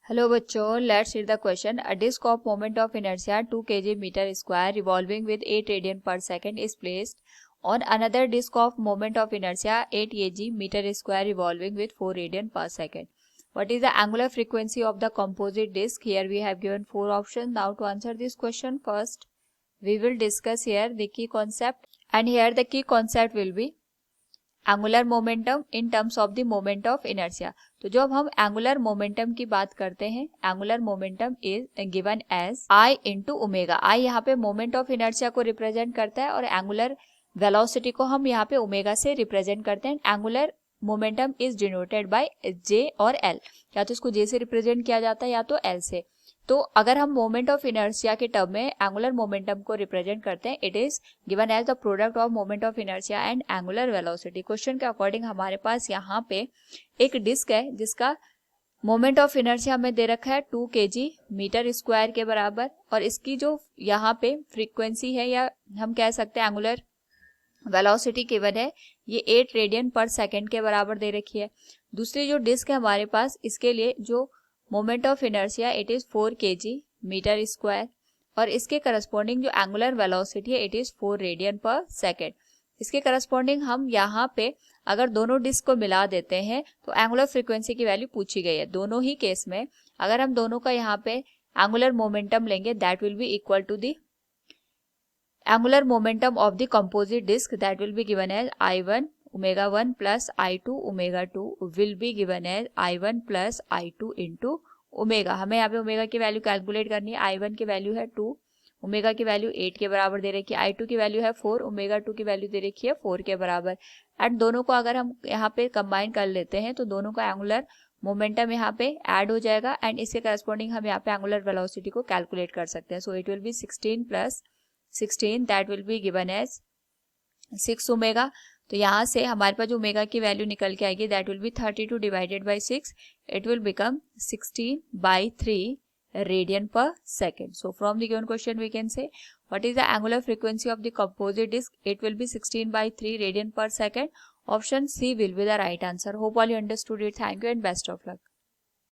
Hello बच्चों, let's read the question. A disk of moment of inertia 2 kg metre square revolving with 8 radian per second is placed on another disk of moment of inertia 8 kg meter square revolving with 4 radian per second. What is the angular frequency of the composite disk? Here we have given 4 options. Now to answer this question, first we will discuss here the key concept, and here the key concept will be angular momentum in terms of the moment of inertia. तो जब हम angular momentum की बात करते हैं, angular momentum is given as I into omega. I यहाँ पे moment of inertia को रिप्रेजेंट करता है और एंगुलर वेलोसिटी को हम यहाँ पे ओमेगा से रिप्रेजेंट करते हैं. Angular momentum is denoted by J और एल. या तो इसको जे से रिप्रेजेंट किया जाता है या तो एल से. तो अगर हम मोमेंट ऑफ इनर्शिया के टर्म में एंगुलर मोमेंटम को रिप्रेजेंट करते हैं, it is given as the product of moment of inertia and angular velocity. Question के अकॉर्डिंग हमारे पास यहाँ पे एक डिस्क है जिसका मोमेंट ऑफ इनर्शिया हमें दे रखा है 2 kg मीटर स्क्वायर के बराबर, और इसकी जो यहाँ पे फ्रीक्वेंसी है या हम कह सकते हैं एंगुलर वेलोसिटी गिवन है, ये 8 रेडियन पर सेकेंड के बराबर दे रखी है. दूसरी जो डिस्क है हमारे पास, इसके लिए जो moment of inertia it is 4 kg metre square, और इसके करस्पॉन्डिंग जो एंगुलर वेलोसिटी है it is 4 radian per second. इसके करस्पॉन्डिंग हम यहाँ पे अगर दोनों डिस्क को मिला देते हैं तो एंगुलर फ्रीक्वेंसी की वैल्यू पूछी गई है. दोनों ही केस में अगर हम दोनों का यहाँ पे एंगुलर मोमेंटम लेंगे, that will be equal to the angular momentum of the composite disc, that will be given as I1 omega 1 plus I2 omega 2 will be given as I1 plus I2 into omega. हमें यहाँ पे omega की value calculate करनी है. I1 की value है 2, omega की value 8 के बराबर दे रखी है. I2 की वैल्यू है 4, ओमेगा 2 की वैल्यू दे रखी है 4 के बराबर. एंड दोनों को अगर हम यहाँ पे कंबाइन कर लेते हैं तो दोनों का एंगुलर मोमेंटम यहाँ पे ऐड हो जाएगा, एंड इसके करस्पॉन्डिंग हम यहाँ पे एंगुलर वेलोसिटी को कैलकुलेट कर सकते हैं. So it will be 16 plus 16, that will be given as 6 omega. तो यहाँ से हमारे पास जो ओमेगा की वैल्यू निकल के आएगी, that will be 32 divided by 6, it will become 16/3 radian per second. So from the given question we can say what is the angular frequency of the composite disk. It will be 16/3 radian per second. Option C will be the right answer. Hope all you understood it. Thank you and best of luck.